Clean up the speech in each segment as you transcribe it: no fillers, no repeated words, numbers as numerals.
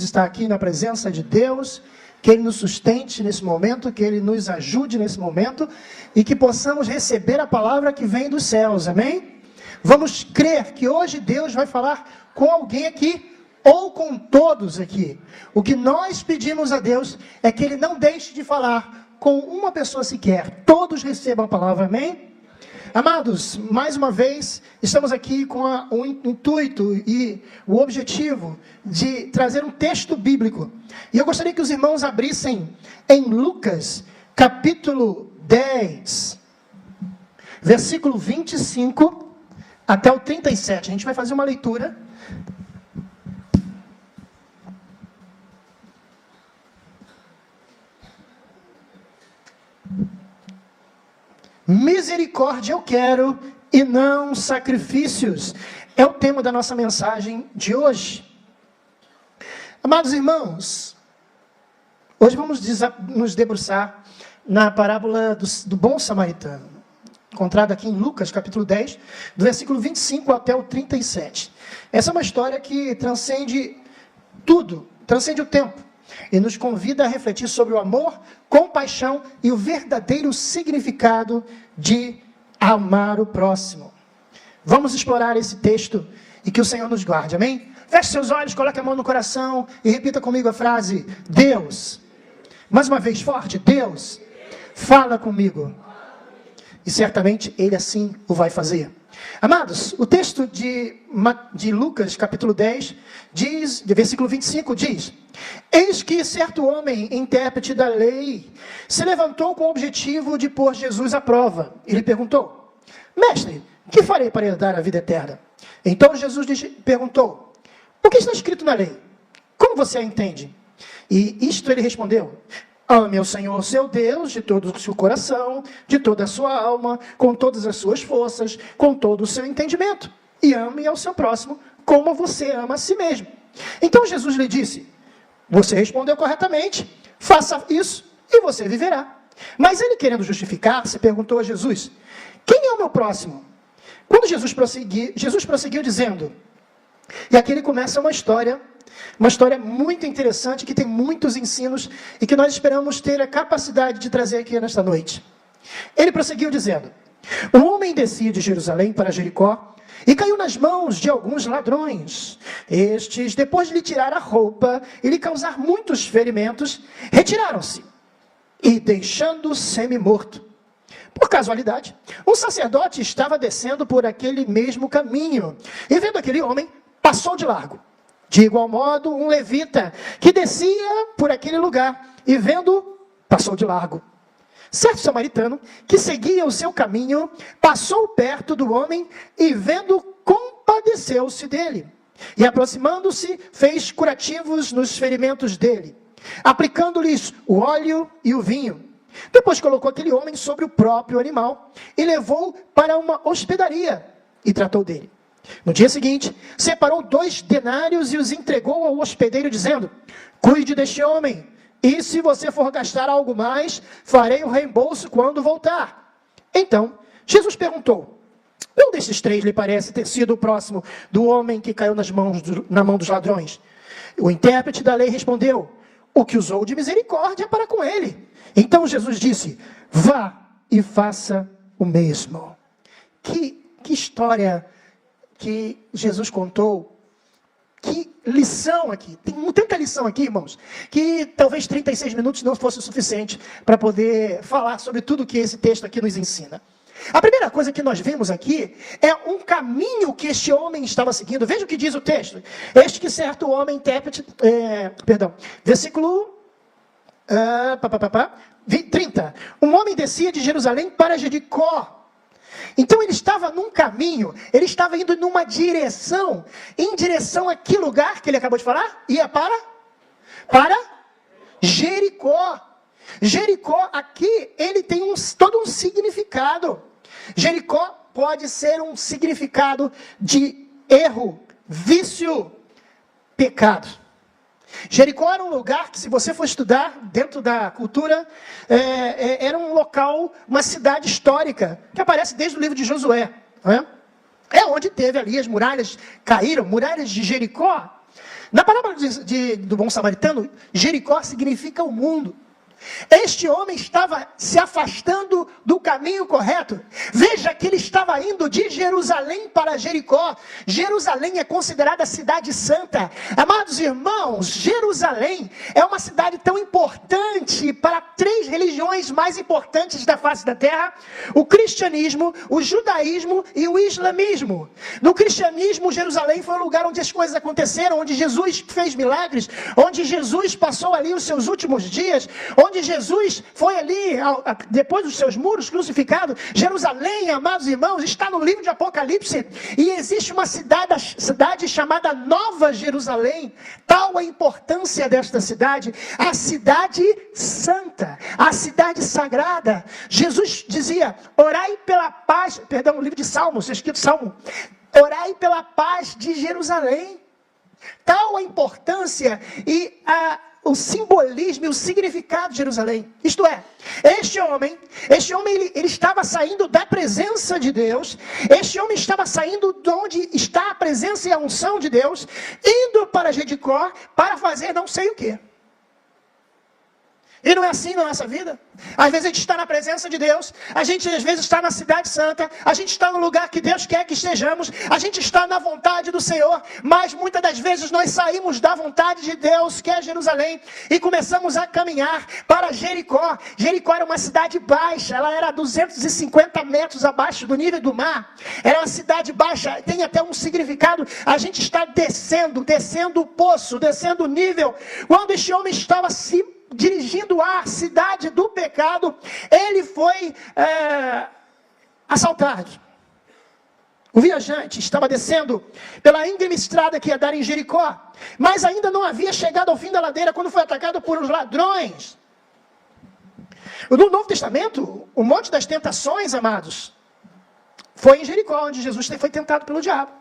Estar aqui na presença de Deus, que Ele nos sustente nesse momento, que Ele nos ajude nesse momento e que possamos receber a palavra que vem dos céus, amém? Vamos crer que hoje Deus vai falar com alguém aqui ou com todos aqui. O que nós pedimos a Deus é que Ele não deixe de falar com uma pessoa sequer, todos recebam a palavra, amém? Amados, mais uma vez, estamos aqui com o intuito e o objetivo de trazer um texto bíblico. E eu gostaria que os irmãos abrissem em Lucas, capítulo 10, versículo 25 até o 37. A gente vai fazer uma leitura. Misericórdia eu quero e não sacrifícios. É o tema da nossa mensagem de hoje. Amados irmãos, hoje vamos nos debruçar na parábola do bom samaritano, encontrada aqui em Lucas, capítulo 10, do versículo 25 até o 37. Essa é uma história que transcende tudo, transcende o tempo, e nos convida a refletir sobre o amor, compaixão e o verdadeiro significado de amar o próximo. Vamos explorar esse texto e que o Senhor nos guarde, amém? Feche seus olhos, coloque a mão no coração e repita comigo a frase: Deus, mais uma vez forte, Deus, fala comigo. E certamente Ele assim o vai fazer. Amados, o texto de Lucas, capítulo 10, diz, de versículo 25, diz: Eis que certo homem, intérprete da lei, se levantou com o objetivo de pôr Jesus à prova. Ele perguntou: Mestre, que farei para herdar a vida eterna? Então Jesus perguntou: O que está escrito na lei? Como você a entende? E isto ele respondeu: Ame ao Senhor seu Deus de todo o seu coração, de toda a sua alma, com todas as suas forças, com todo o seu entendimento. E ame ao seu próximo como você ama a si mesmo. Então Jesus lhe disse: Você respondeu corretamente, faça isso e você viverá. Mas ele, querendo justificar-se, perguntou a Jesus: Quem é o meu próximo? Quando Jesus prosseguiu dizendo, e aqui ele começa uma história muito interessante, que tem muitos ensinos e que nós esperamos ter a capacidade de trazer aqui nesta noite. Ele prosseguiu dizendo: Um homem descia de Jerusalém para Jericó e caiu nas mãos de alguns ladrões. Estes, depois de lhe tirar a roupa e lhe causar muitos ferimentos, retiraram-se e, deixando-o semi-morto. Por casualidade, um sacerdote estava descendo por aquele mesmo caminho e, vendo aquele homem, passou de largo. De igual modo, um levita que descia por aquele lugar e, vendo, passou de largo. Certo samaritano, que seguia o seu caminho, passou perto do homem e, vendo, compadeceu-se dele. E, aproximando-se, fez curativos nos ferimentos dele, aplicando-lhes o óleo e o vinho. Depois colocou aquele homem sobre o próprio animal e levou para uma hospedaria e tratou dele. No dia seguinte, separou 2 denários e os entregou ao hospedeiro, dizendo: Cuide deste homem, e se você for gastar algo mais, farei o reembolso quando voltar. Então, Jesus perguntou: Qual desses 3 lhe parece ter sido o próximo do homem que caiu na mão dos ladrões? O intérprete da lei respondeu: O que usou de misericórdia para com ele. Então Jesus disse: Vá e faça o mesmo. Que história que Jesus contou, que lição aqui, tem tanta lição aqui, irmãos, que talvez 36 minutos não fosse o suficiente para poder falar sobre tudo que esse texto aqui nos ensina. A primeira coisa que nós vemos aqui é um caminho que este homem estava seguindo. Veja o que diz o texto. Este que certo homem, intérprete, versículo 30. Um homem descia de Jerusalém para Jericó. Então ele estava num caminho, ele estava indo numa direção, em direção a que lugar que ele acabou de falar? Ia para Jericó. Jericó aqui, ele tem todo um significado. Jericó pode ser um significado de erro, vício, pecado. Jericó era um lugar que, se você for estudar dentro da cultura, era um local, uma cidade histórica, que aparece desde o livro de Josué. Não é? É onde teve ali as muralhas, caíram, muralhas de Jericó. Na palavra do bom samaritano, Jericó significa o mundo. Este homem estava se afastando do caminho correto. Veja que ele estava indo de Jerusalém para Jericó. Jerusalém é considerada a cidade santa. Amados irmãos, Jerusalém é uma cidade tão importante para 3 religiões mais importantes da face da terra: o cristianismo, o judaísmo e o islamismo. No cristianismo, Jerusalém foi o lugar onde as coisas aconteceram, onde Jesus fez milagres, onde Jesus passou ali os seus últimos dias, onde Jesus foi ali, depois dos seus muros, crucificado. Jerusalém, amados irmãos, está no livro de Apocalipse, e existe uma cidade chamada Nova Jerusalém. Tal a importância desta cidade, a cidade santa, a cidade sagrada. Jesus dizia: orai pela paz, no livro de Salmos, está escrito Salmo, orai pela paz de Jerusalém. Tal a importância e o simbolismo e o significado de Jerusalém. Isto é, este homem ele estava saindo da presença de Deus. Este homem estava saindo de onde está a presença e a unção de Deus, indo para Jericó para fazer não sei o quê. E não é assim na nossa vida? Às vezes a gente está na presença de Deus, a gente às vezes está na cidade santa, a gente está no lugar que Deus quer que estejamos, a gente está na vontade do Senhor, mas muitas das vezes nós saímos da vontade de Deus, que é Jerusalém, e começamos a caminhar para Jericó. Jericó era uma cidade baixa, ela era 250 metros abaixo do nível do mar, era uma cidade baixa, tem até um significado. A gente está descendo o poço, descendo o nível. Quando este homem estava dirigindo à cidade do pecado, ele foi assaltado. O viajante estava descendo pela íngreme estrada que ia dar em Jericó, mas ainda não havia chegado ao fim da ladeira quando foi atacado por uns ladrões. No Novo Testamento, o Monte das Tentações, amados, foi em Jericó, onde Jesus foi tentado pelo diabo.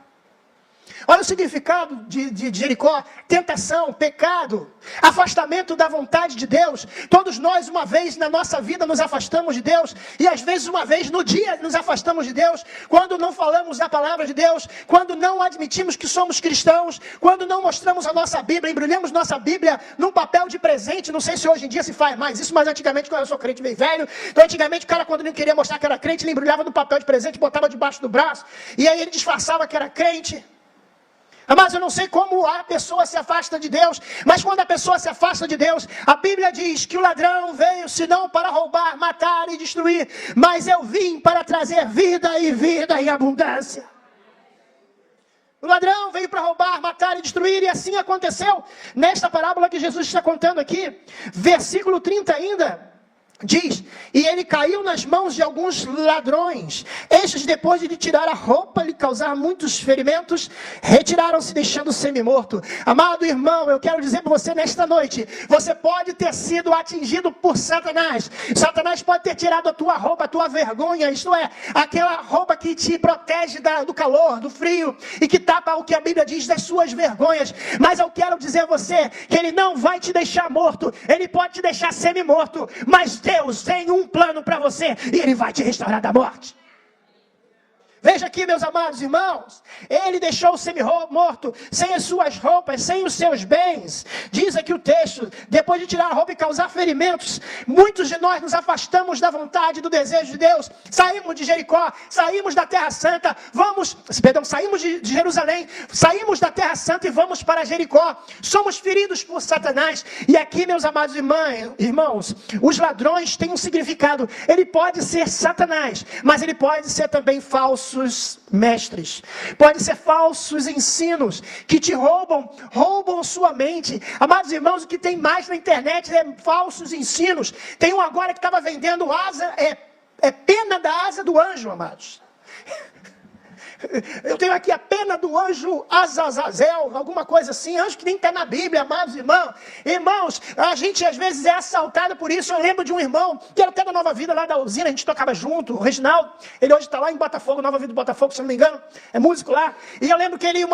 Olha o significado de Jericó: tentação, pecado, afastamento da vontade de Deus. Todos nós, uma vez na nossa vida, nos afastamos de Deus, e às vezes uma vez no dia nos afastamos de Deus, quando não falamos da palavra de Deus, quando não admitimos que somos cristãos, quando não mostramos a nossa Bíblia, embrulhamos nossa Bíblia num papel de presente. Não sei se hoje em dia se faz mais isso, mas antigamente, quando eu sou crente bem velho, então antigamente o cara, quando não queria mostrar que era crente, ele embrulhava no papel de presente, botava debaixo do braço, e aí ele disfarçava que era crente. Mas eu não sei como a pessoa se afasta de Deus, mas quando a pessoa se afasta de Deus, a Bíblia diz que o ladrão veio senão para roubar, matar e destruir, mas eu vim para trazer vida e vida em abundância. O ladrão veio para roubar, matar e destruir, e assim aconteceu nesta parábola que Jesus está contando aqui. Versículo 30 ainda diz: e ele caiu nas mãos de alguns ladrões. Estes, depois de lhe tirar a roupa, lhe causar muitos ferimentos, retiraram-se, deixando semi-morto. Amado irmão, eu quero dizer para você nesta noite: você pode ter sido atingido por Satanás. Satanás pode ter tirado a tua roupa, a tua vergonha, isto é, aquela roupa que te protege do calor, do frio, e que tapa o que a Bíblia diz das suas vergonhas. Mas eu quero dizer a você que ele não vai te deixar morto, ele pode te deixar semi-morto, mas Deus tem um plano para você e Ele vai te restaurar da morte. Veja aqui, meus amados irmãos, ele deixou o semi-morto, sem as suas roupas, sem os seus bens. Diz aqui o texto: depois de tirar a roupa e causar ferimentos, muitos de nós nos afastamos da vontade e do desejo de Deus. Saímos de Jericó, saímos da Terra Santa, saímos de Jerusalém, saímos da Terra Santa e vamos para Jericó. Somos feridos por Satanás. E aqui, meus amados irmãos, os ladrões têm um significado. Ele pode ser Satanás, mas ele pode ser também falsos mestres, pode ser falsos ensinos que te roubam sua mente. Amados irmãos, o que tem mais na internet é falsos ensinos. Tem um agora que estava vendendo asa, pena da asa do anjo, amados. Eu tenho aqui a pena do anjo Azazel, alguma coisa assim, anjo que nem está na Bíblia, amados irmãos. Irmãos, a gente às vezes é assaltado por isso. Eu lembro de um irmão, que era até da Nova Vida, lá da usina, a gente tocava junto, o Reginaldo, ele hoje está lá em Botafogo, Nova Vida do Botafogo, se não me engano, é músico lá. E eu lembro que ele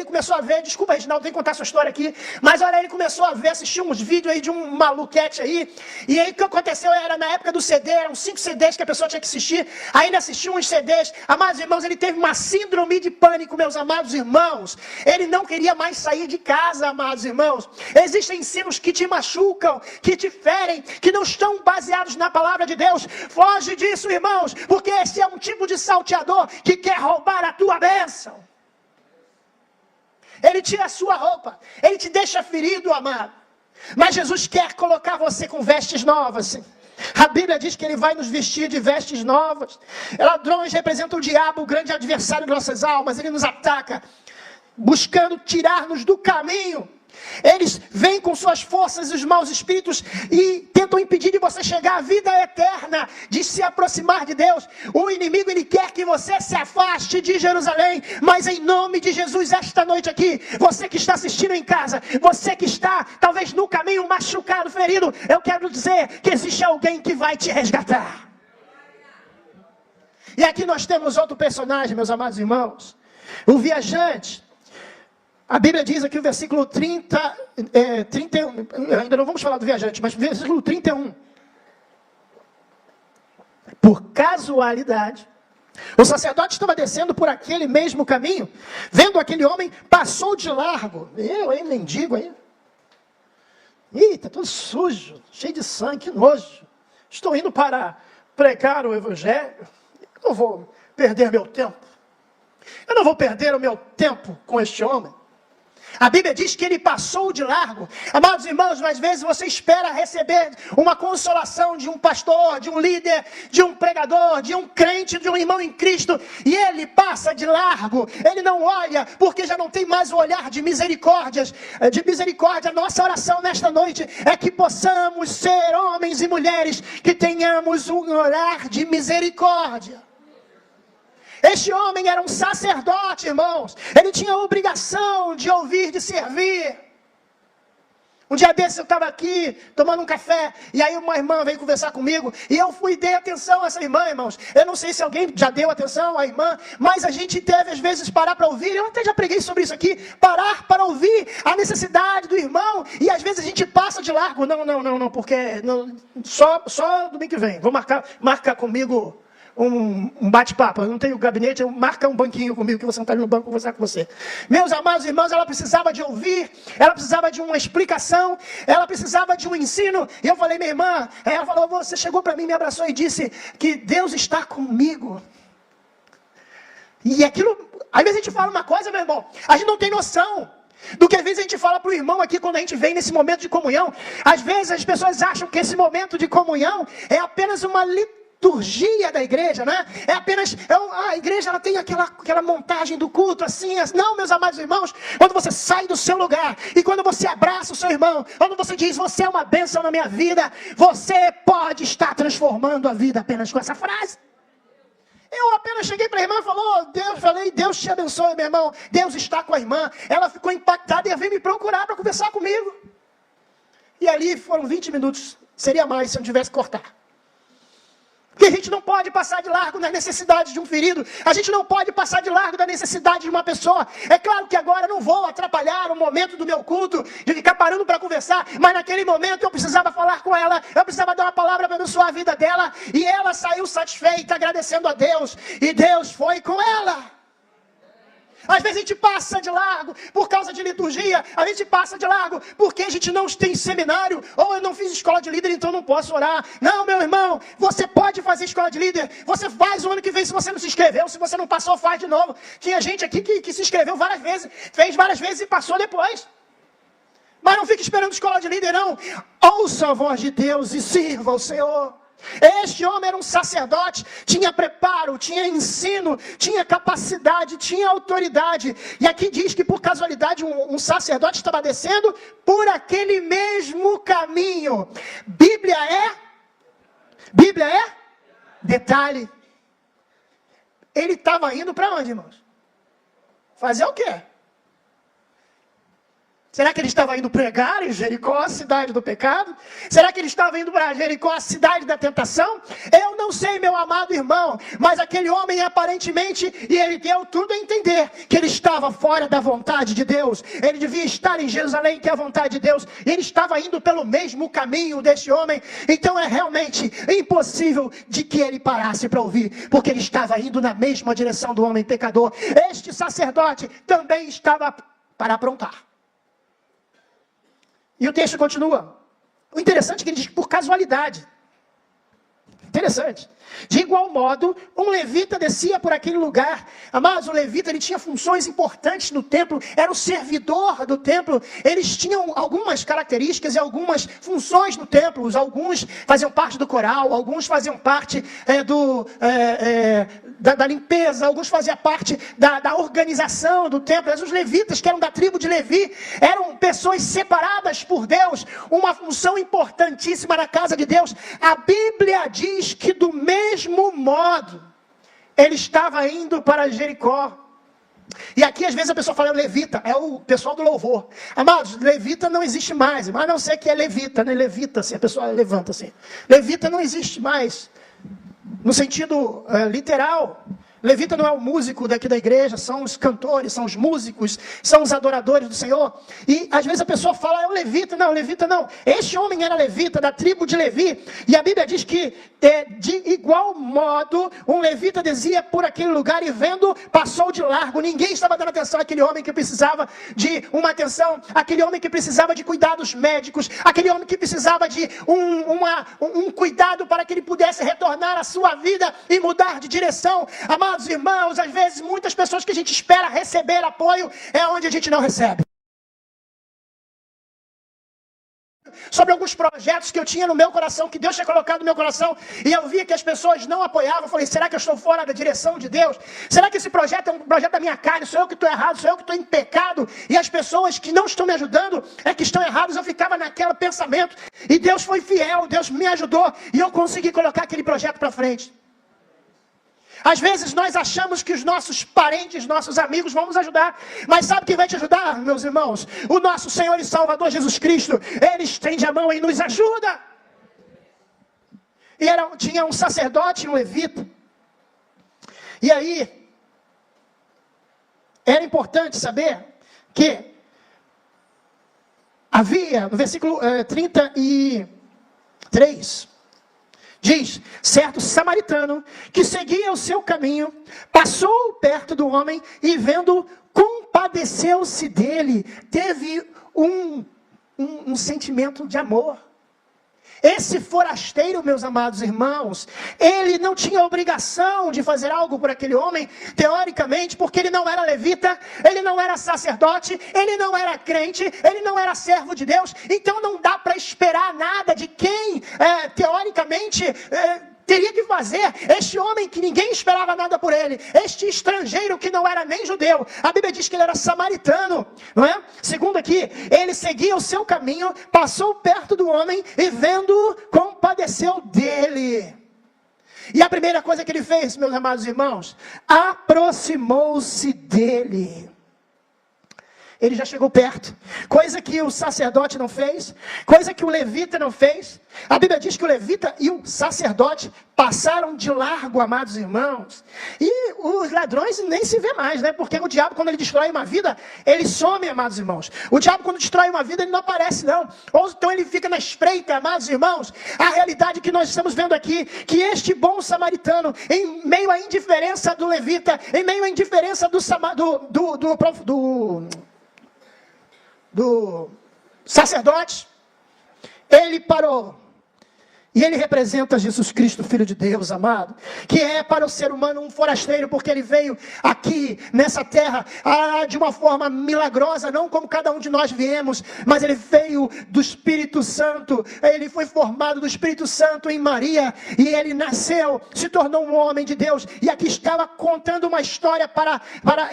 começou a ver, desculpa Reginaldo, tem que contar essa história aqui, mas olha, ele começou a ver, assistir uns vídeos aí de um maluquete aí, e aí o que aconteceu era na época do CD, eram 5 CDs que a pessoa tinha que assistir, aí ele assistiu uns CDs, amados irmãos, ele teve uma síndrome de pânico, meus amados irmãos. Ele não queria mais sair de casa, amados irmãos. Existem ensinos que te machucam, que te ferem, que não estão baseados na palavra de Deus. Foge disso, irmãos, porque esse é um tipo de salteador que quer roubar a tua bênção. Ele tira a sua roupa, ele te deixa ferido, amado. Mas Jesus quer colocar você com vestes novas. A Bíblia diz que Ele vai nos vestir de vestes novas. Ladrões representam o diabo, o grande adversário de nossas almas. Ele nos ataca, buscando tirar-nos do caminho. Eles vêm com suas forças, os maus espíritos, e tentam impedir de você chegar à vida eterna, de se aproximar de Deus. O inimigo, ele quer que você se afaste de Jerusalém, mas em nome de Jesus, esta noite aqui, você que está assistindo em casa, você que está talvez no caminho machucado, ferido, eu quero dizer que existe alguém que vai te resgatar. E aqui nós temos outro personagem, meus amados irmãos, o viajante. A Bíblia diz aqui o versículo 31, ainda não vamos falar do viajante, mas versículo 31. Por casualidade, o sacerdote estava descendo por aquele mesmo caminho, vendo aquele homem, passou de largo. Eu, hein, mendigo aí. Ih, está todo sujo, cheio de sangue, que nojo. Estou indo para pregar o evangelho. Eu não vou perder meu tempo. Eu não vou perder o meu tempo com este homem. A Bíblia diz que ele passou de largo. Amados irmãos, às vezes você espera receber uma consolação de um pastor, de um líder, de um pregador, de um crente, de um irmão em Cristo, e ele passa de largo. Ele não olha, porque já não tem mais o olhar de misericórdia. Nossa oração nesta noite é que possamos ser homens e mulheres que tenhamos um olhar de misericórdia. Este homem era um sacerdote, irmãos. Ele tinha a obrigação de ouvir, de servir. Um dia desses eu estava aqui, tomando um café, e aí uma irmã veio conversar comigo, e eu fui e dei atenção a essa irmã, irmãos. Eu não sei se alguém já deu atenção à irmã, mas a gente deve às vezes parar para ouvir. Eu até já preguei sobre isso aqui, parar para ouvir a necessidade do irmão, e às vezes a gente passa de largo. Não, porque só domingo que vem, vou marcar comigo um bate-papo. Eu não tenho gabinete, marca um banquinho comigo, que você não está no banco, vou conversar com você. Meus amados irmãos, ela precisava de ouvir, ela precisava de uma explicação, ela precisava de um ensino. E eu falei, minha irmã, ela falou, você chegou para mim, me abraçou e disse que Deus está comigo. E aquilo, às vezes a gente fala uma coisa, meu irmão, a gente não tem noção do que às vezes a gente fala para o irmão aqui quando a gente vem nesse momento de comunhão. Às vezes as pessoas acham que esse momento de comunhão é apenas uma liturgia da igreja, né? A igreja, ela tem aquela montagem do culto assim. Não, meus amados irmãos, quando você sai do seu lugar e quando você abraça o seu irmão, quando você diz, você é uma bênção na minha vida, você pode estar transformando a vida apenas com essa frase. Eu apenas cheguei para a irmã e falei, Deus te abençoe, meu irmão, Deus está com a irmã. Ela ficou impactada e veio me procurar para conversar comigo. E ali foram 20 minutos, seria mais se eu tivesse que cortar. Porque a gente não pode passar de largo nas necessidades de um ferido. A gente não pode passar de largo da necessidade de uma pessoa. É claro que agora eu não vou atrapalhar o momento do meu culto, de ficar parando para conversar, mas naquele momento eu precisava falar com ela, eu precisava dar uma palavra para abençoar a vida dela, e ela saiu satisfeita, agradecendo a Deus, e Deus foi com ela. Às vezes a gente passa de largo por causa de liturgia, a gente passa de largo porque a gente não tem seminário, ou eu não fiz escola de líder, então não posso orar. Não, meu irmão, você pode fazer escola de líder, você faz o ano que vem, se você não se inscreveu, se você não passou, faz de novo. Tinha gente aqui que se inscreveu várias vezes, fez várias vezes e passou depois. Mas não fique esperando escola de líder, não. Ouça a voz de Deus e sirva ao Senhor. Este homem era um sacerdote, tinha preparo, tinha ensino, tinha capacidade, tinha autoridade. E aqui diz que por casualidade um sacerdote estava descendo por aquele mesmo caminho. Bíblia é detalhe. Ele estava indo para onde, irmãos? Fazer o quê? Será que ele estava indo pregar em Jericó, a cidade do pecado? Será que ele estava indo para Jericó, a cidade da tentação? Eu não sei, meu amado irmão, mas aquele homem aparentemente, e ele deu tudo a entender, que ele estava fora da vontade de Deus. Ele devia estar em Jerusalém, que é a vontade de Deus, e ele estava indo pelo mesmo caminho desse homem. Então é realmente impossível de que ele parasse para ouvir, porque ele estava indo na mesma direção do homem pecador. Este sacerdote também estava para aprontar. E o texto continua. O interessante é que ele diz por casualidade. Interessante. De igual modo, um levita descia por aquele lugar. Amados, o levita ele tinha funções importantes no templo, era o servidor do templo. Eles tinham algumas características e algumas funções no templo. Alguns faziam parte do coral, alguns faziam parte da limpeza, alguns faziam parte da organização do templo. Mas os levitas, que eram da tribo de Levi, eram pessoas separadas por Deus, uma função importantíssima na casa de Deus. A Bíblia diz que do mesmo modo, ele estava indo para Jericó. E aqui às vezes a pessoa fala levita, é o pessoal do louvor. Amados, levita não existe mais, a não ser que é levita, né? Levita, assim, a pessoa levanta assim. Levita não existe mais, no sentido literal. Levita não é o músico daqui da igreja, são os cantores, são os músicos, são os adoradores do Senhor. E às vezes a pessoa fala, é o levita. Não, levita não. Este homem era levita, da tribo de Levi. E a Bíblia diz que de igual modo, um levita descia por aquele lugar e vendo, passou de largo. Ninguém estava dando atenção àquele homem que precisava de uma atenção, aquele homem que precisava de cuidados médicos, aquele homem que precisava de um cuidado para que ele pudesse retornar à sua vida e mudar de direção. Amados irmãos, às vezes muitas pessoas que a gente espera receber apoio é onde a gente não recebe. Sobre alguns projetos que eu tinha no meu coração, que Deus tinha colocado no meu coração, e eu via que as pessoas não apoiavam. Eu falei, será que eu estou fora da direção de Deus? Será que esse projeto é um projeto da minha carne? Sou eu que estou errado? Sou eu que estou em pecado? E as pessoas que não estão me ajudando é que estão erradas. Eu ficava naquele pensamento, e Deus foi fiel, Deus me ajudou, e eu consegui colocar aquele projeto para frente. Às vezes nós achamos que os nossos parentes, nossos amigos vão nos ajudar. Mas sabe quem vai te ajudar, meus irmãos? O nosso Senhor e Salvador Jesus Cristo. Ele estende a mão e nos ajuda. E tinha um sacerdote e um levita. E aí, era importante saber que havia, no versículo 33... diz, certo samaritano que seguia o seu caminho, passou perto do homem e vendo, compadeceu-se dele, teve um sentimento de amor. Esse forasteiro, meus amados irmãos, ele não tinha obrigação de fazer algo por aquele homem, teoricamente, porque ele não era levita, ele não era sacerdote, ele não era crente, ele não era servo de Deus. Então não dá para esperar nada de quem, teoricamente, teria que fazer. Este homem que ninguém esperava nada por ele, este estrangeiro que não era nem judeu, a Bíblia diz que ele era samaritano, não é? Segundo aqui, ele seguia o seu caminho, passou perto do homem e vendo, compadeceu dele. E a primeira coisa que ele fez, meus amados irmãos, aproximou-se dele. Ele já chegou perto, coisa que o sacerdote não fez, coisa que o levita não fez. A Bíblia diz que o levita e o sacerdote passaram de largo, amados irmãos. E os ladrões nem se vê mais, né? Porque o diabo, quando ele destrói uma vida, ele some, amados irmãos. O diabo, quando destrói uma vida, ele não aparece, não. Ou então ele fica na espreita, amados irmãos. A realidade que nós estamos vendo aqui, que este bom samaritano, em meio à indiferença do levita, em meio à indiferença do sacerdote, ele parou. E ele representa Jesus Cristo, Filho de Deus, amado, que é para o ser humano um forasteiro, porque ele veio aqui nessa terra de uma forma milagrosa, não como cada um de nós viemos, mas ele veio do Espírito Santo, ele foi formado do Espírito Santo em Maria, e ele nasceu, se tornou um homem de Deus, e aqui estava contando uma história para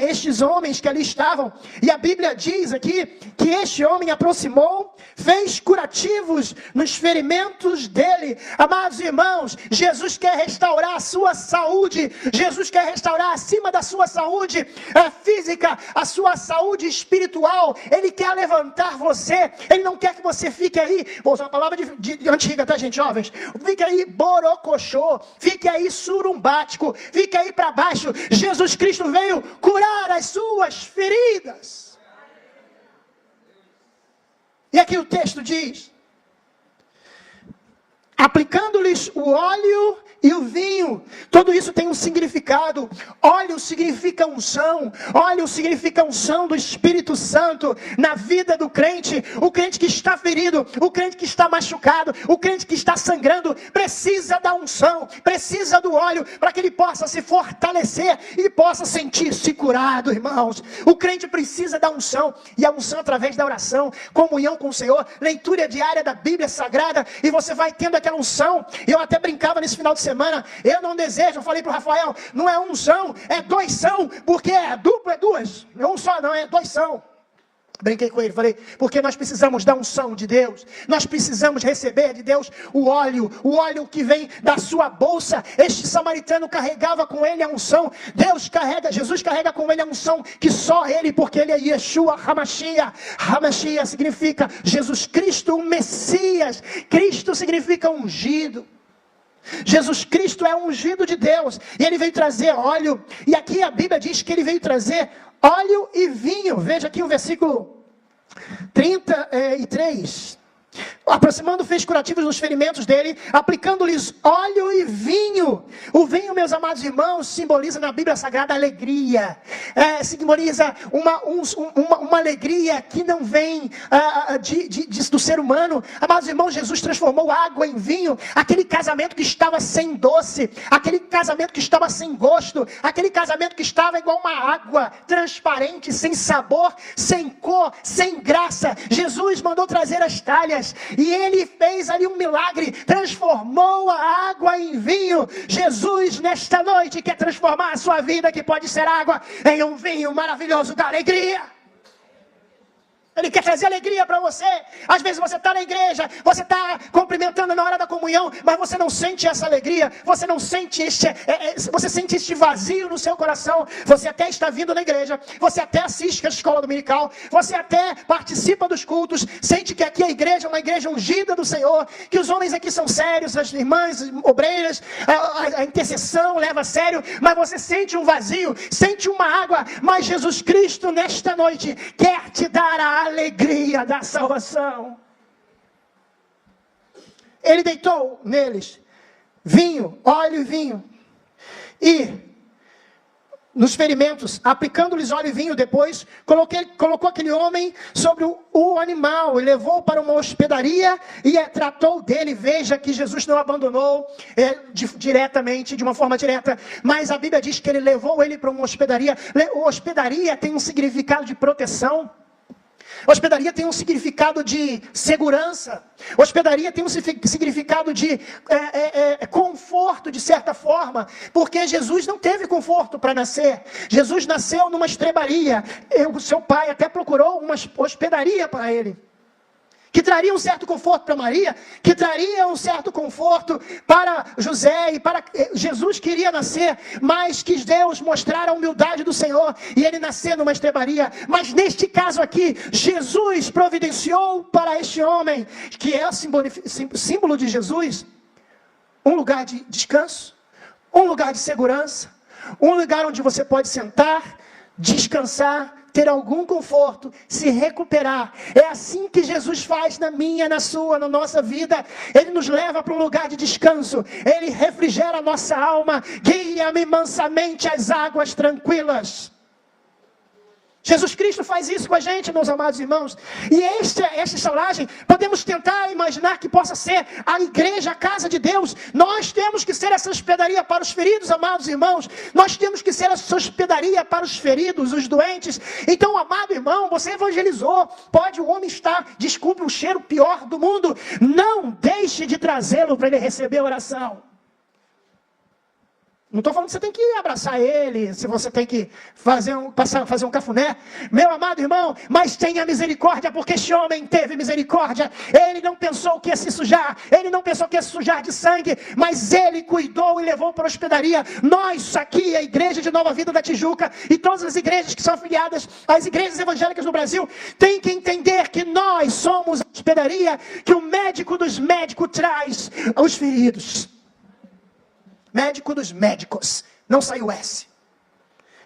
estes homens que ali estavam, e a Bíblia diz aqui, que este homem aproximou, fez curativos nos ferimentos dele, dele. Amados irmãos, Jesus quer restaurar a sua saúde. Jesus quer restaurar acima da sua saúde física, a sua saúde espiritual. Ele quer levantar você. Ele não quer que você fique aí, vou usar uma palavra de antiga, tá, gente, jovens? Fique aí borocochô, fique aí surumbático, fique aí para baixo. Jesus Cristo veio curar as suas feridas. E aqui o texto diz: aplicando-lhes o óleo e o vinho. Tudo isso tem um significado. Óleo significa unção. Óleo significa unção do Espírito Santo na vida do crente. O crente que está ferido, o crente que está machucado, o crente que está sangrando, precisa da unção, precisa do óleo, para que ele possa se fortalecer e possa sentir-se curado, irmãos. O crente precisa da unção, e a unção através da oração, comunhão com o Senhor, leitura diária da Bíblia Sagrada, e você vai tendo aquela unção. Eu até brincava nesse final de semana, eu não desejo, eu falei para o Rafael, não é um são, é dois são, porque é duplo, é duas, não é um só não, é dois são. Brinquei com ele, falei, porque nós precisamos da unção de Deus, nós precisamos receber de Deus o óleo que vem da sua bolsa. Este samaritano carregava com ele a unção, Jesus carrega com ele a unção, que só ele, porque ele é Yeshua HaMashiach. HaMashiach significa Jesus Cristo, o Messias. Cristo significa ungido. Jesus Cristo é ungido de Deus, e ele veio trazer óleo, e aqui a Bíblia diz que ele veio trazer óleo e vinho. Veja aqui o versículo 33. Aproximando, fez curativos nos ferimentos dele, aplicando-lhes óleo e vinho. O vinho, meus amados irmãos, simboliza na Bíblia Sagrada alegria. Simboliza uma alegria que não vem do ser humano. Amados irmãos, Jesus transformou água em vinho. Aquele casamento que estava sem doce, aquele casamento que estava sem gosto, aquele casamento que estava igual uma água transparente, sem sabor, sem cor, sem graça. Jesus mandou trazer as talhas, e ele fez ali um milagre, transformou a água em vinho. Jesus nesta noite quer transformar a sua vida, que pode ser água, em um vinho maravilhoso da alegria. Ele quer trazer alegria para você. Às vezes você está na igreja, você está cumprimentando na hora da comunhão, mas você não sente essa alegria, você não sente você sente este vazio no seu coração. Você até está vindo na igreja, você até assiste a escola dominical, você até participa dos cultos, sente que aqui a igreja é uma igreja ungida do Senhor, que os homens aqui são sérios, as irmãs obreiras, a intercessão leva a sério, mas você sente um vazio, sente uma água. Mas Jesus Cristo nesta noite quer te dar a alegria da salvação. Ele deitou neles vinho, óleo e vinho, e nos ferimentos, aplicando-lhes óleo e vinho, depois colocou aquele homem sobre o animal e levou para uma hospedaria e tratou dele. Veja que Jesus não abandonou diretamente, de uma forma direta, mas a Bíblia diz que ele levou ele para uma hospedaria. Hospedaria tem um significado de proteção. Hospedaria tem um significado de segurança. Hospedaria tem um significado de conforto, de certa forma. Porque Jesus não teve conforto para nascer. Jesus nasceu numa estrebaria. O seu pai até procurou uma hospedaria para ele, que traria um certo conforto para Maria, que traria um certo conforto para José e para Jesus. Queria nascer, mas quis Deus mostrar a humildade do Senhor e ele nascer numa estrebaria. Mas neste caso aqui, Jesus providenciou para este homem, que é o símbolo de Jesus, um lugar de descanso, um lugar de segurança, um lugar onde você pode sentar, descansar, ter algum conforto, se recuperar. É assim que Jesus faz na minha, na sua, na nossa vida. Ele nos leva para um lugar de descanso. Ele refrigera a nossa alma. Guia-me mansamente às águas tranquilas. Jesus Cristo faz isso com a gente, meus amados irmãos. E esta estalagem, podemos tentar imaginar que possa ser a igreja, a casa de Deus. Nós temos que ser essa hospedaria para os feridos, amados irmãos. Nós temos que ser essa hospedaria para os feridos, os doentes. Então, amado irmão, você evangelizou. Pode o homem estar, desculpe, o cheiro pior do mundo. Não deixe de trazê-lo para ele receber oração. Não estou falando que você tem que abraçar ele, se você tem que fazer um cafuné. Meu amado irmão, mas tenha misericórdia, porque este homem teve misericórdia. Ele não pensou que ia se sujar, ele não pensou que ia se sujar de sangue, mas ele cuidou e levou para a hospedaria. Nós aqui, a Igreja de Nova Vida da Tijuca, e todas as igrejas que são afiliadas às igrejas evangélicas no Brasil, tem que entender que nós somos a hospedaria que o médico dos médicos traz aos feridos. Médico dos médicos. Não saiu S.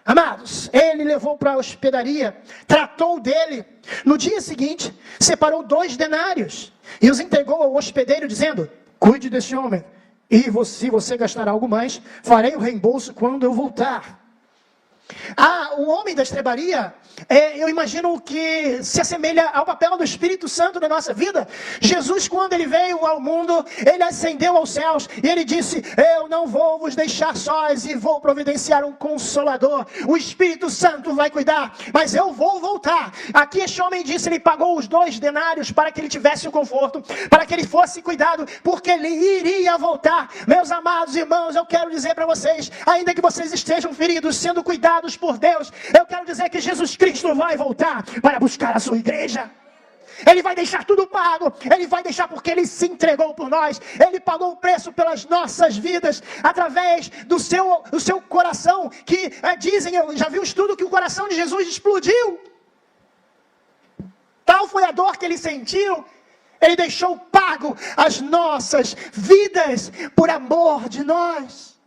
Amados, ele levou para a hospedaria, tratou dele. No dia seguinte, separou 2 denários e os entregou ao hospedeiro, dizendo: cuide desse homem, e se você gastar algo mais, farei o reembolso quando eu voltar. O homem da estrebaria, eu imagino que se assemelha ao papel do Espírito Santo na nossa vida. Jesus, quando ele veio ao mundo, ele ascendeu aos céus e ele disse: eu não vou vos deixar sós e vou providenciar um Consolador. O Espírito Santo vai cuidar, mas eu vou voltar. Aqui este homem disse, ele pagou os 2 denários para que ele tivesse o conforto, para que ele fosse cuidado, porque ele iria voltar. Meus amados irmãos, eu quero dizer para vocês, ainda que vocês estejam feridos, sendo cuidados por Deus, eu quero dizer que Jesus Cristo vai voltar para buscar a sua igreja. Ele vai deixar tudo pago. Ele vai deixar porque Ele se entregou por nós. Ele pagou o preço pelas nossas vidas, através do seu coração, que dizem, eu já vi um estudo que o coração de Jesus explodiu. Tal foi a dor que Ele sentiu. Ele deixou pago as nossas vidas por amor de nós.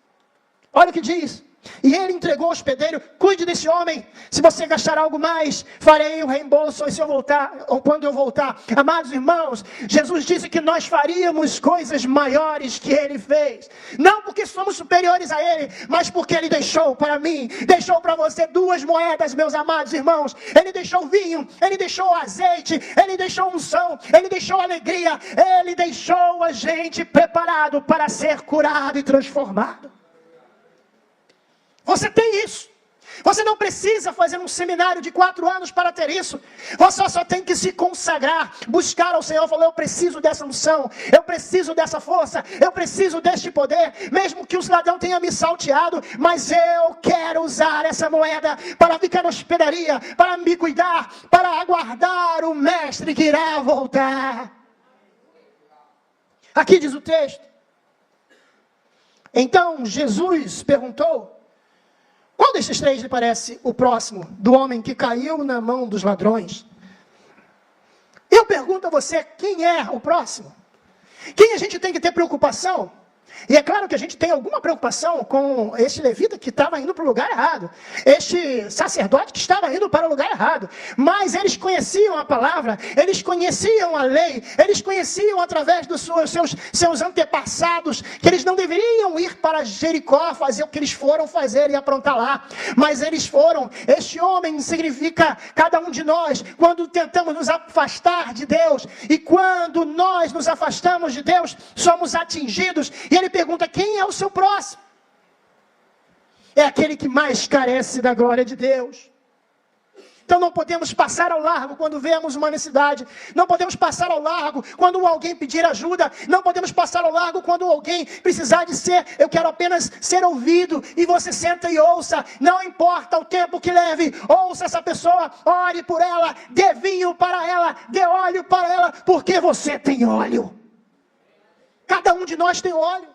Olha o que diz. E ele entregou ao hospedeiro: cuide desse homem, se você gastar algo mais, farei o reembolso se eu voltar, ou quando eu voltar. Amados irmãos, Jesus disse que nós faríamos coisas maiores que ele fez, não porque somos superiores a ele, mas porque ele deixou para mim, deixou para você 2 moedas, meus amados irmãos. Ele deixou vinho, ele deixou azeite, ele deixou unção, ele deixou alegria, ele deixou a gente preparado para ser curado e transformado. Você tem isso. Você não precisa fazer um seminário de 4 anos para ter isso. Você só tem que se consagrar, buscar ao Senhor, falar: eu preciso dessa unção, eu preciso dessa força, eu preciso deste poder, mesmo que o ladrão tenha me salteado, mas eu quero usar essa moeda para ficar na hospedaria, para me cuidar, para aguardar o mestre que irá voltar. Aqui diz o texto. Então Jesus perguntou: qual desses 3 lhe parece o próximo do homem que caiu na mão dos ladrões? Eu pergunto a você, quem é o próximo? Quem a gente tem que ter preocupação? E é claro que a gente tem alguma preocupação com este levita que estava indo para o lugar errado, este sacerdote que estava indo para o lugar errado, mas eles conheciam a palavra, eles conheciam a lei, eles conheciam através dos seus antepassados, que eles não deveriam ir para Jericó fazer o que eles foram fazer e aprontar lá, mas eles foram. Este homem significa cada um de nós, quando tentamos nos afastar de Deus, e quando nós nos afastamos de Deus, somos atingidos. E ele pergunta: quem é o seu próximo? É aquele que mais carece da glória de Deus. Então não podemos passar ao largo quando vemos uma necessidade. Não podemos passar ao largo quando alguém pedir ajuda. Não podemos passar ao largo quando alguém precisar de eu quero apenas ser ouvido. E você senta e ouça. Não importa o tempo que leve. Ouça essa pessoa, ore por ela, dê vinho para ela, dê óleo para ela, porque você tem óleo. Cada um de nós tem óleo.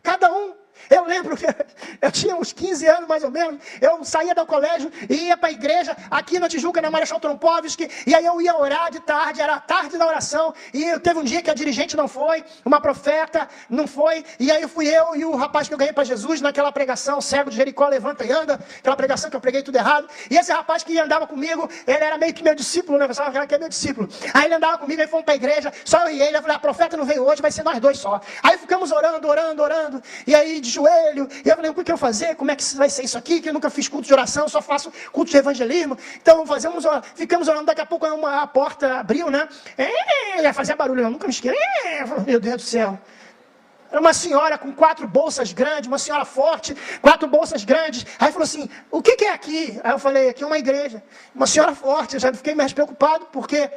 Cada um. Eu lembro que eu tinha uns 15 anos mais ou menos, eu saía do colégio e ia para a igreja, aqui na Tijuca, na Marechal Trompovski, e aí eu ia orar de tarde, era a tarde da oração, e teve um dia que a dirigente não foi, uma profeta não foi, e aí fui eu e o rapaz que eu ganhei para Jesus naquela pregação, cego de Jericó, levanta e anda, aquela pregação que eu preguei tudo errado, e esse rapaz que andava comigo, ele era meio que meu discípulo, né? Eu pensava que é meu discípulo. Aí ele andava comigo, aí fomos para a igreja, só eu e ele, eu falei: a profeta não veio hoje, vai ser nós 2 só. Aí ficamos orando, e aí de joelho, e eu falei: o que eu vou fazer? Como é que vai ser isso aqui? Que eu nunca fiz culto de oração, só faço culto de evangelismo. Então ficamos orando, daqui a pouco a porta abriu, né? Ia fazer barulho, eu nunca me esqueci. Meu Deus do céu. Era uma senhora com 4 bolsas grandes, uma senhora forte, 4 bolsas grandes. Aí falou assim, o que é aqui? Aí eu falei, aqui é uma igreja. Uma senhora forte, eu já fiquei mais preocupado, porque,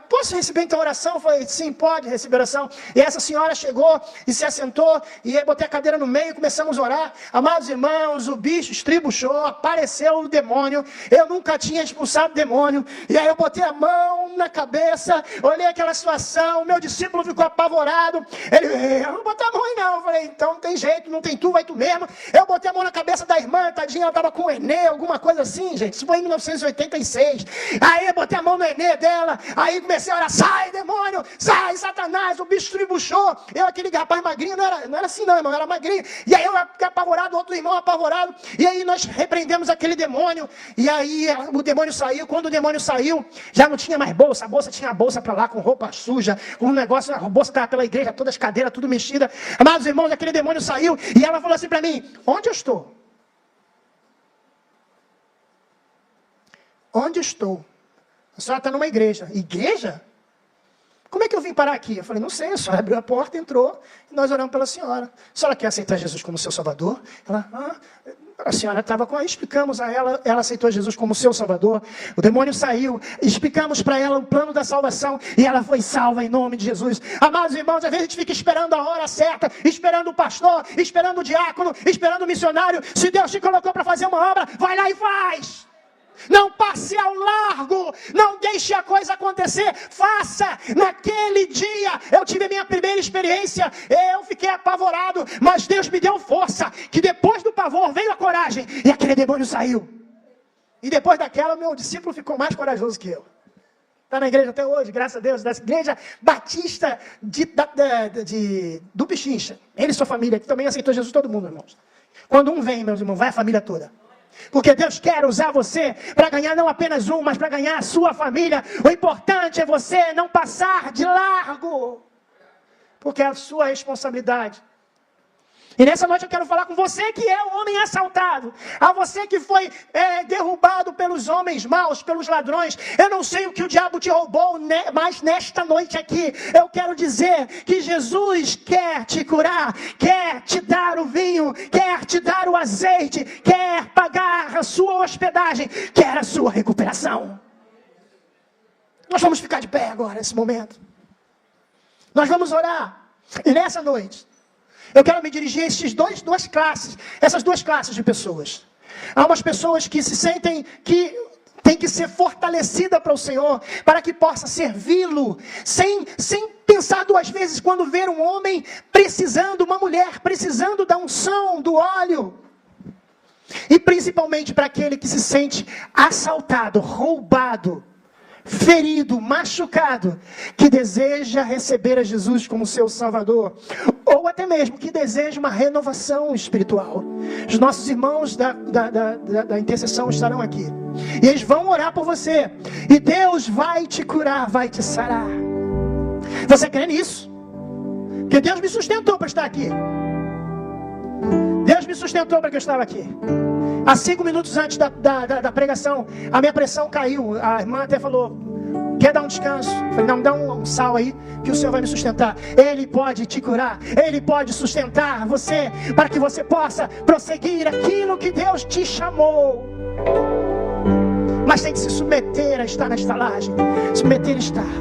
posso receber então oração? Eu falei, sim, pode receber oração. E essa senhora chegou e se assentou, e eu botei a cadeira no meio e começamos a orar. Amados irmãos, o bicho estribuchou, apareceu o demônio. Eu nunca tinha expulsado o demônio. E aí eu botei a mão na cabeça, olhei aquela situação, o meu discípulo ficou apavorado. Ele, eu não botar a mão aí não. Eu falei, então não tem jeito, não tem tu, vai tu mesmo. Eu botei a mão na cabeça da irmã, tadinha, ela estava com o Enê, alguma coisa assim, gente. Isso foi em 1986. Aí eu botei a mão no Enê dela, aí comecei a orar, sai demônio, sai Satanás, o bicho tribuchou. Eu, aquele rapaz magrinho, não era assim não, irmão, era magrinho. E aí eu fiquei apavorado, outro irmão apavorado. E aí nós repreendemos aquele demônio. E aí o demônio saiu. Quando o demônio saiu, já não tinha mais bolsa. A bolsa tinha a bolsa para lá, com roupa suja, com um negócio, a bolsa estava pela igreja, todas as cadeiras, tudo mexida. Amados irmãos, aquele demônio saiu. E ela falou assim para mim, onde eu estou? Onde eu estou? A senhora está numa igreja. Igreja? Como é que eu vim parar aqui? Eu falei, não sei, a senhora abriu a porta, entrou, e nós oramos pela senhora. A senhora quer aceitar Jesus como seu Salvador? Ela, a senhora estava com ela, explicamos a ela, ela aceitou Jesus como seu Salvador. O demônio saiu, explicamos para ela o plano da salvação, e ela foi salva em nome de Jesus. Amados irmãos, às vezes a gente fica esperando a hora certa, esperando o pastor, esperando o diácono, esperando o missionário. Se Deus te colocou para fazer uma obra, vai lá e faz. Não passe ao largo, não deixe a coisa acontecer, faça. Naquele dia eu tive a minha primeira experiência, eu fiquei apavorado, mas Deus me deu força, que depois do pavor veio a coragem, e aquele demônio saiu. E depois daquela, meu discípulo ficou mais corajoso que eu. Está na igreja até hoje, graças a Deus, da igreja batista do Pichincha. Ele e sua família, que também aceitou Jesus, todo mundo, irmãos. Quando um vem, meus irmãos, vai a família toda. Porque Deus quer usar você para ganhar não apenas um, mas para ganhar a sua família. O importante é você não passar de largo, porque é a sua responsabilidade. E nessa noite eu quero falar com você que é o homem assaltado, a você que foi derrubado pelos homens maus, pelos ladrões. Eu não sei o que o diabo te roubou, mas nesta noite aqui eu quero dizer que Jesus quer te curar, quer te dar o vinho, quer te dar o azeite, quer pagar a sua hospedagem, quer a sua recuperação. Nós vamos ficar de pé agora nesse momento. Nós vamos orar. E nessa noite eu quero me dirigir a essas duas classes de pessoas. Há umas pessoas que se sentem que tem que ser fortalecida para o Senhor, para que possa servi-lo, sem pensar 2 vezes quando ver um homem precisando, uma mulher precisando da unção, do óleo. E principalmente para aquele que se sente assaltado, roubado, ferido, machucado, que deseja receber a Jesus como seu Salvador, ou até mesmo que deseja uma renovação espiritual. Os nossos irmãos da intercessão estarão aqui, e eles vão orar por você, e Deus vai te curar, vai te sarar. Você crê nisso? Porque Deus me sustentou para estar aqui. Deus me sustentou para que eu estava aqui. Há 5 minutos antes da pregação, a minha pressão caiu. A irmã até falou, quer dar um descanso? Eu falei, não, dá um sal aí, que o Senhor vai me sustentar. Ele pode te curar, Ele pode sustentar você, para que você possa prosseguir aquilo que Deus te chamou. Mas tem que se submeter a estar na estalagem, submeter a estar.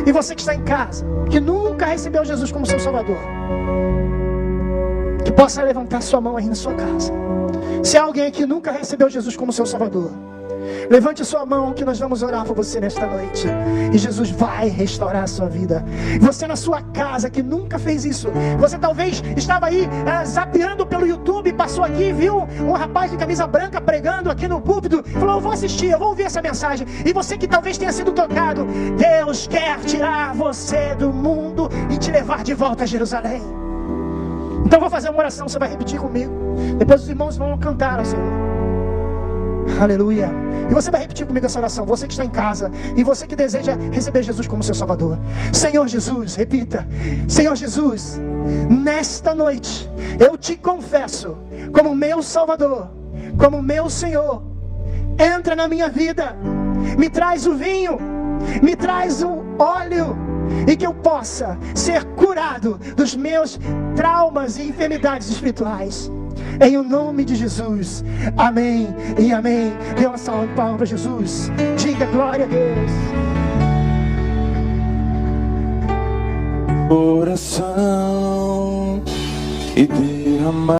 E você que está em casa, que nunca recebeu Jesus como seu Salvador, que possa levantar sua mão aí na sua casa. Se há alguém que nunca recebeu Jesus como seu Salvador, levante sua mão que nós vamos orar por você nesta noite. E Jesus vai restaurar a sua vida. Você na sua casa que nunca fez isso. Você talvez estava aí zapeando pelo YouTube, passou aqui, viu um rapaz de camisa branca pregando aqui no púlpito, falou, eu vou assistir, eu vou ouvir essa mensagem. E você que talvez tenha sido tocado, Deus quer tirar você do mundo e te levar de volta a Jerusalém. Então eu vou fazer uma oração, você vai repetir comigo. Depois os irmãos vão cantar ao Senhor. Aleluia. E você vai repetir comigo essa oração. Você que está em casa e você que deseja receber Jesus como seu Salvador. Senhor Jesus, repita. Senhor Jesus, nesta noite eu te confesso como meu Salvador, como meu Senhor. Entra na minha vida, me traz o vinho, me traz o óleo, e que eu possa ser curado dos meus traumas e enfermidades espirituais. Em o nome de Jesus. Amém e amém. Dê uma salva de palmas para Jesus. Diga glória a Deus. Coração e derramar.